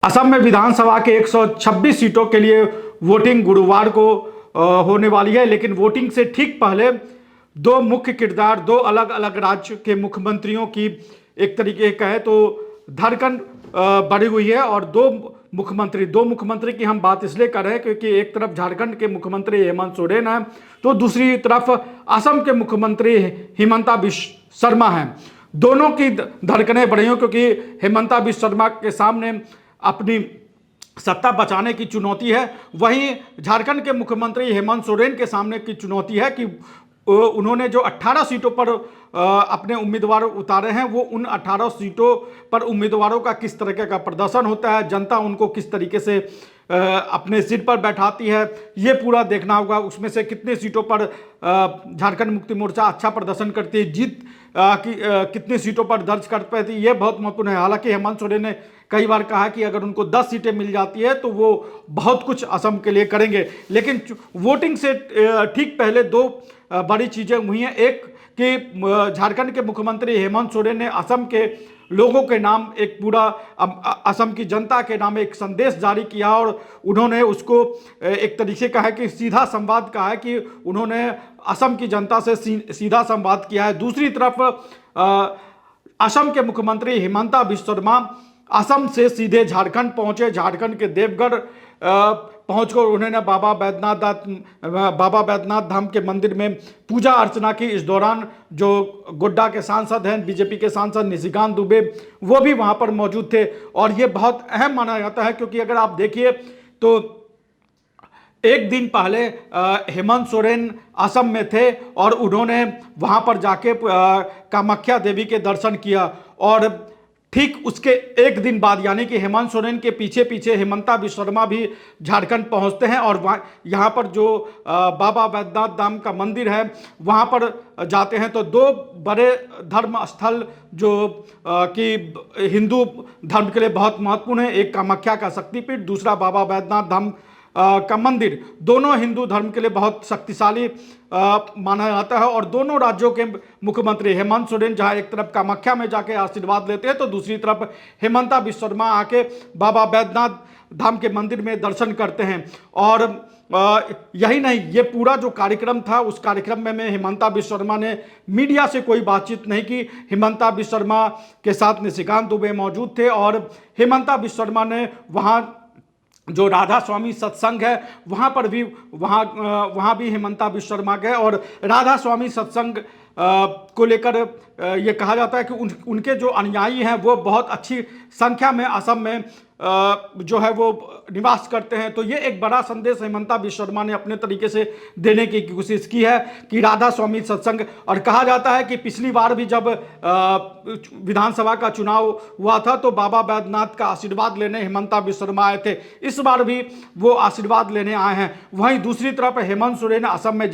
असम में विधानसभा के 126 सीटों के लिए वोटिंग गुरुवार को होने वाली है, लेकिन वोटिंग से ठीक पहले दो मुख्य किरदार, दो अलग अलग राज्य के मुख्यमंत्रियों की एक तरीके कहें तो धड़कन बढ़ी हुई है। और दो मुख्यमंत्री की हम बात इसलिए कर रहे हैं क्योंकि एक तरफ झारखंड के मुख्यमंत्री हेमंत सोरेन हैं, तो दूसरी तरफ असम के मुख्यमंत्री हिमंता बिस्वा शर्मा हैं। दोनों की धड़कनें बढ़ी हुई क्योंकि हिमंता बिस्वा शर्मा के सामने अपनी सत्ता बचाने की चुनौती है, वहीं झारखंड के मुख्यमंत्री हेमंत सोरेन के सामने की चुनौती है कि उन्होंने जो 18 सीटों पर अपने उम्मीदवार उतारे हैं, वो उन 18 सीटों पर उम्मीदवारों का किस तरीके का प्रदर्शन होता है, जनता उनको किस तरीके से अपने सिर पर बैठाती है, ये पूरा देखना होगा। उसमें से कितने सीटों पर झारखंड मुक्ति मोर्चा अच्छा प्रदर्शन करती है, जीत कितनी सीटों पर दर्ज कर पाती है, ये बहुत महत्वपूर्ण है। हालांकि हेमंत सोरेन ने कई बार कहा कि अगर उनको 10 सीटें मिल जाती है तो वो बहुत कुछ असम के लिए करेंगे, लेकिन वोटिंग से ठीक पहले दो बड़ी चीज़ें हुई हैं। एक कि झारखंड के मुख्यमंत्री हेमंत सोरेन ने असम के लोगों के नाम एक पूरा असम की जनता के नाम एक संदेश जारी किया और उन्होंने उसको एक तरीके का है कि सीधा संवाद कहा है कि उन्होंने असम की जनता से सीधा संवाद किया है। दूसरी तरफ असम के मुख्यमंत्री हिमंता बिस्वा शर्मा असम से सीधे झारखंड पहुंचे। झारखंड के देवगढ़ पहुंचकर उन्होंने बाबा बैद्यनाथ धाम के मंदिर में पूजा अर्चना की। इस दौरान जो गोड्डा के सांसद हैं, बीजेपी के सांसद निशिकांत दुबे, वो भी वहां पर मौजूद थे और ये बहुत अहम माना जाता है क्योंकि अगर आप देखिए तो एक दिन पहले हेमंत सोरेन असम में थे और उन्होंने वहां पर जाके कामाख्या देवी के दर्शन किया और ठीक उसके एक दिन बाद यानी कि हेमंत सोरेन के पीछे पीछे हिमंता बिस्वा शर्मा भी झारखंड पहुंचते हैं और यहाँ पर जो बाबा बैद्यनाथ धाम का मंदिर है वहाँ पर जाते हैं। तो दो बड़े धर्म स्थल जो कि हिंदू धर्म के लिए बहुत महत्वपूर्ण है, एक कामाख्या का शक्तिपीठ, दूसरा बाबा बैद्यनाथ धाम का मंदिर, दोनों हिंदू धर्म के लिए बहुत शक्तिशाली माना जाता है। और दोनों राज्यों के मुख्यमंत्री हेमंत सोरेन जहां एक तरफ कामाख्या में जाके आशीर्वाद लेते हैं तो दूसरी तरफ हिमंता बिस्वा शर्मा आके बाबा बैद्यनाथ धाम के मंदिर में दर्शन करते हैं। और यही नहीं, ये पूरा जो कार्यक्रम था उस कार्यक्रम में हिमंता बिस्वा शर्मा ने मीडिया से कोई बातचीत नहीं की। हिमंता बिस्वा शर्मा के साथ निशिकांत दुबे मौजूद थे और हिमंता बिस्वा शर्मा ने वहाँ जो राधा स्वामी सत्संग है वहाँ पर भी वहाँ भी हिमंता बिस्वा शर्मा गए और राधा स्वामी सत्संग को लेकर ये कहा जाता है कि उनके जो अनुयायी हैं वो बहुत अच्छी संख्या में असम में जो है वो निवास करते हैं। तो ये एक बड़ा संदेश हिमंता बिस्वा शर्मा ने अपने तरीके से देने की कोशिश की है कि राधा स्वामी सत्संग। और कहा जाता है कि पिछली बार भी जब विधानसभा का चुनाव हुआ था तो बाबा बैद्यनाथ का आशीर्वाद लेने हिमंता बिस्वा शर्मा आए थे, इस बार भी वो आशीर्वाद लेने आए हैं। वहीं दूसरी तरफ हेमंत सोरेन असम में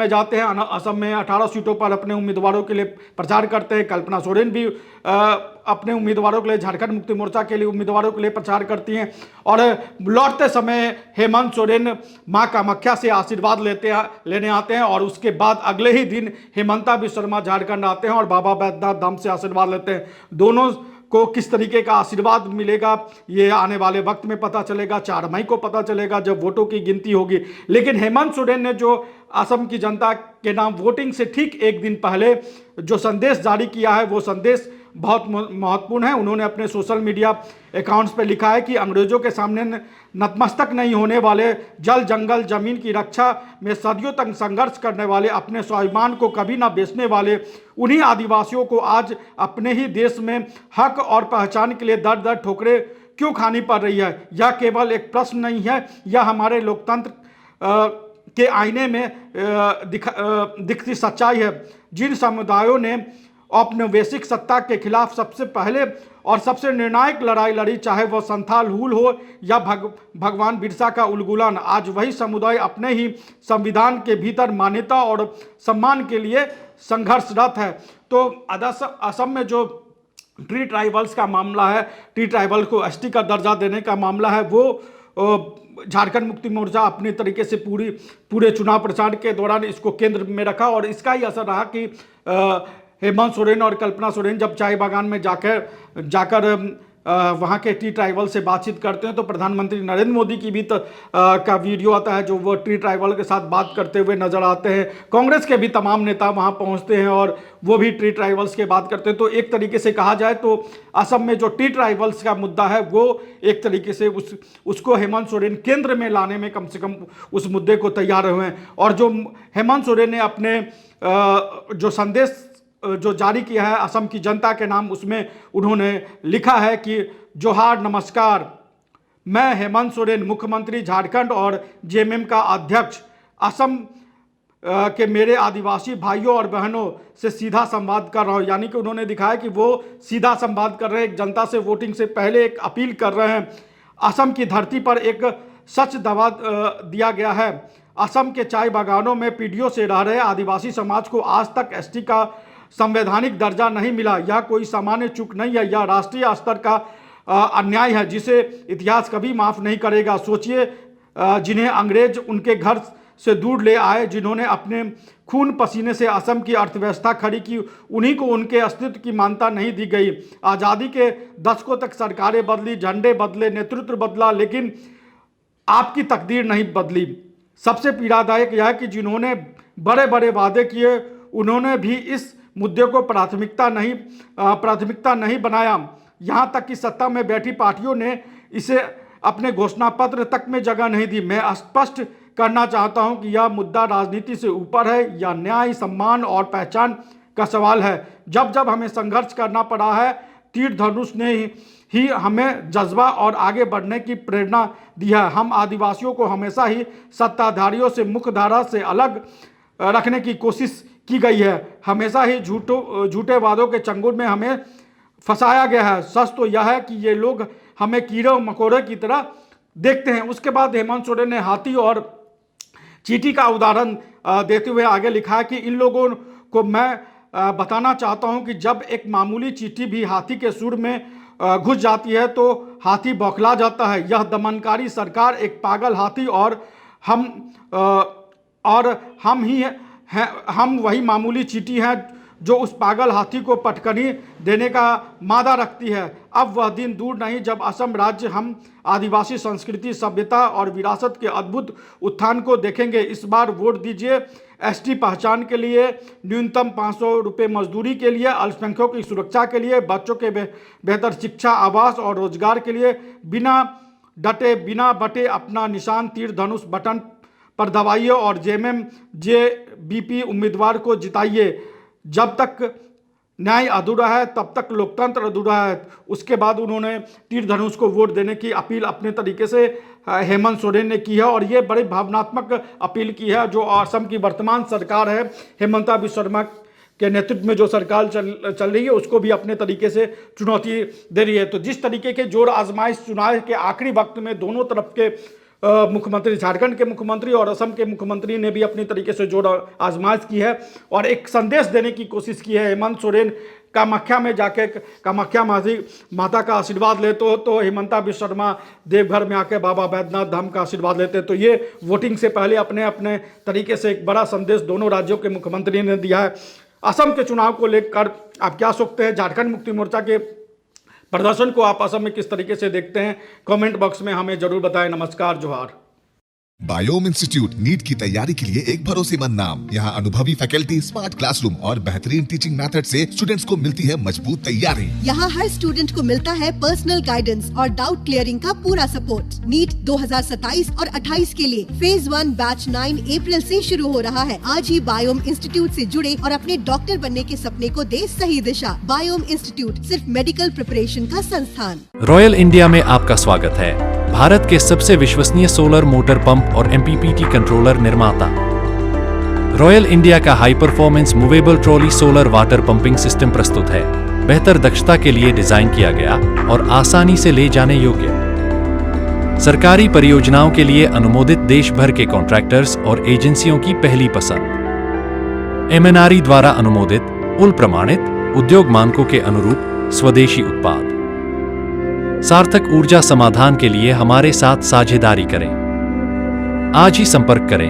जाते हैं, असम में 18 सीटों पर अपने उम्मीदवारों के लिए प्रचार करते हैं। कल्पना सोरेन भी अपने उम्मीदवारों के लिए, झारखंड मुक्ति मोर्चा के लिए उम्मीदवारों के लिए प्रचार करती हैं। और लौटते समय हेमंत सोरेन मां कामाख्या से आशीर्वाद लेने आते हैं और उसके बाद अगले ही दिन हिमंता बिस्वा शर्मा झारखंड आते हैं और बाबा बैद्यनाथ धाम से आशीर्वाद लेते हैं। दोनों को किस तरीके का आशीर्वाद मिलेगा ये आने वाले वक्त में पता चलेगा, 4 मई को पता चलेगा जब वोटों की गिनती होगी। लेकिन हेमंत सोरेन ने जो असम की जनता के नाम वोटिंग से ठीक एक दिन पहले जो संदेश जारी किया है वो संदेश बहुत महत्वपूर्ण है। उन्होंने अपने सोशल मीडिया अकाउंट्स पर लिखा है कि अंग्रेजों के सामने नतमस्तक नहीं होने वाले, जल जंगल जमीन की रक्षा में सदियों तक संघर्ष करने वाले, अपने स्वाभिमान को कभी ना बेचने वाले उन्हीं आदिवासियों को आज अपने ही देश में हक और पहचान के लिए दर दर ठोकरें क्यों खानी पड़ रही है। यह केवल एक प्रश्न नहीं है, यह हमारे लोकतंत्र के आईने में दिखती सच्चाई है। जिन समुदायों ने औपनिवेशिक सत्ता के खिलाफ सबसे पहले और सबसे निर्णायक लड़ाई लड़ी, चाहे वह संथाल हूल हो या भगवान बिरसा का उलगुलान, आज वही समुदाय अपने ही संविधान के भीतर मान्यता और सम्मान के लिए संघर्षरत है। तो असम में जो ट्री ट्राइबल्स का मामला है, ट्री ट्राइबल को एसटी का दर्जा देने का मामला है, वो झारखंड मुक्ति मोर्चा अपने तरीके से पूरे चुनाव प्रचार के दौरान इसको केंद्र में रखा और इसका ही असर रहा कि हेमंत सोरेन और कल्पना सोरेन जब चाय बागान में जाकर वहाँ के टी ट्राइबल से बातचीत करते हैं तो प्रधानमंत्री नरेंद्र मोदी की भी का वीडियो आता है जो वो टी ट्राइबल के साथ बात करते हुए नजर आते हैं। कांग्रेस के भी तमाम नेता वहाँ पहुँचते हैं और वो भी टी ट्राइबल्स के बात करते हैं। तो एक तरीके से कहा जाए तो असम में जो टी ट्राइबल्स का मुद्दा है वो एक तरीके से उसको हेमंत सोरेन केंद्र में लाने में कम से कम उस मुद्दे को तैयार हुए हैं। और जो हेमंत सोरेन ने अपने जो संदेश जो जारी किया है असम की जनता के नाम, उसमें उन्होंने लिखा है कि जोहार नमस्कार, मैं हेमंत सोरेन मुख्यमंत्री झारखंड और जेएमएम का अध्यक्ष असम के मेरे आदिवासी भाइयों और बहनों से सीधा संवाद कर रहा हूँ। यानी कि उन्होंने दिखाया कि वो सीधा संवाद कर रहे हैं, एक जनता से वोटिंग से पहले एक अपील कर रहे हैं। असम की धरती पर एक सच दवा दिया गया है। असम के चाय बागानों में पीढ़ियों से रह रहे आदिवासी समाज को आज तक एसटी का संवैधानिक दर्जा नहीं मिला। यह कोई सामान्य चूक नहीं है, यह राष्ट्रीय स्तर का अन्याय है जिसे इतिहास कभी माफ़ नहीं करेगा। सोचिए, जिन्हें अंग्रेज उनके घर से दूर ले आए, जिन्होंने अपने खून पसीने से असम की अर्थव्यवस्था खड़ी की, उन्हीं को उनके अस्तित्व की मान्यता नहीं दी गई। आज़ादी के दशकों तक सरकारें बदली, झंडे बदले, नेतृत्व बदला, लेकिन आपकी तकदीर नहीं बदली। सबसे पीड़ादायक यह है कि जिन्होंने बड़े बड़े वादे किए उन्होंने भी इस मुद्दे को प्राथमिकता नहीं बनाया। यहाँ तक कि सत्ता में बैठी पार्टियों ने इसे अपने घोषणा पत्र तक में जगह नहीं दी। मैं स्पष्ट करना चाहता हूँ कि यह मुद्दा राजनीति से ऊपर है, यह न्याय, सम्मान और पहचान का सवाल है। जब जब हमें संघर्ष करना पड़ा है, तीर धनुष ने ही हमें जज्बा और आगे बढ़ने की प्रेरणा दी है। हम आदिवासियों को हमेशा ही सत्ताधारियों से मुख्यधारा से अलग रखने की कोशिश की गई है। हमेशा ही झूठे वादों के चंगुल में हमें फंसाया गया है। सच तो यह है कि ये लोग हमें कीड़े मकोड़े की तरह देखते हैं। उसके बाद हेमंत सोरेन ने हाथी और चींटी का उदाहरण देते हुए आगे लिखा है कि इन लोगों को मैं बताना चाहता हूं कि जब एक मामूली चींटी भी हाथी के सुर में घुस जाती है तो हाथी बौखला जाता है। यह दमनकारी सरकार एक पागल हाथी और हम वही मामूली चींटी हैं जो उस पागल हाथी को पटकनी देने का मादा रखती है। अब वह दिन दूर नहीं जब असम राज्य हम आदिवासी संस्कृति, सभ्यता और विरासत के अद्भुत उत्थान को देखेंगे। इस बार वोट दीजिए एसटी पहचान के लिए, न्यूनतम 500 रुपये मजदूरी के लिए, अल्पसंख्यकों की सुरक्षा के लिए, बच्चों के बेहतर शिक्षा, आवास और रोजगार के लिए। बिना डटे बिना बटे अपना निशान तीर धनुष बटन पर दबाइए और जेएमएम जेबीपी उम्मीदवार को जिताइए। जब तक न्याय अधूरा है तब तक लोकतंत्र अधूरा है। उसके बाद उन्होंने तीर धनुष को वोट देने की अपील अपने तरीके से हेमंत सोरेन ने की है और ये बड़ी भावनात्मक अपील की है। जो असम की वर्तमान सरकार है, हेमंता बिस्वा शर्मा के नेतृत्व में जो सरकार चल रही है, उसको भी अपने तरीके से चुनौती दे रही है। तो जिस तरीके के जोर आजमाइश चुनाव के आखिरी वक्त में दोनों तरफ के मुख्यमंत्री, झारखंड के मुख्यमंत्री और असम के मुख्यमंत्री ने भी अपनी तरीके से जोर आजमाइश की है और एक संदेश देने की कोशिश की है। हेमंत सोरेन कामाख्या में जाके कामाख्या माता का आशीर्वाद लेते तो हेमंता बिस्वा शर्मा देवघर में आके बाबा बैद्यनाथ धाम का आशीर्वाद लेते। तो ये वोटिंग से पहले अपने अपने तरीके से एक बड़ा संदेश दोनों राज्यों के मुख्यमंत्री ने दिया है। असम के चुनाव को लेकर आप क्या सोचते हैं? झारखंड मुक्ति मोर्चा के प्रदर्शन को आप असम में किस तरीके से देखते हैं? कमेंट बॉक्स में हमें जरूर बताएं। नमस्कार, जोहार। बायोम इंस्टीट्यूट नीट की तैयारी के लिए एक भरोसेमंद नाम। यहाँ अनुभवी फैकल्टी, स्मार्ट क्लासरूम और बेहतरीन टीचिंग मेथड से स्टूडेंट्स को मिलती है मजबूत तैयारी। यहाँ हर स्टूडेंट को मिलता है पर्सनल गाइडेंस और डाउट क्लियरिंग का पूरा सपोर्ट। नीट 2027 और 28 के लिए फेज 1 बैच 9 अप्रैल से शुरू हो रहा है। आज ही बायोम इंस्टीट्यूट से जुड़े और अपने डॉक्टर बनने के सपने को दे सही दिशा। बायोम इंस्टीट्यूट सिर्फ मेडिकल प्रिपरेशन का संस्थान। रॉयल इंडिया में आपका स्वागत है। भारत के सबसे विश्वसनीय सोलर मोटर पंप और एमपीपीटी कंट्रोलर निर्माता। रॉयल इंडिया का high performance movable trolley solar water pumping system प्रस्तुत है। बेहतर दक्षता के लिए डिजाइन किया गया और आसानी से ले जाने योग्य। सरकारी परियोजनाओं के लिए अनुमोदित देश भर के कॉन्ट्रैक्टर्स और एजेंसियों की पहली पसंद। एमएनआरई द्वारा अनुमोदित, उल प्रमाणित, उद्योग मानकों के अनुरूप स्वदेशी उत्पाद। सार्थक ऊर्जा समाधान के लिए हमारे साथ साझेदारी करें। आज ही संपर्क करें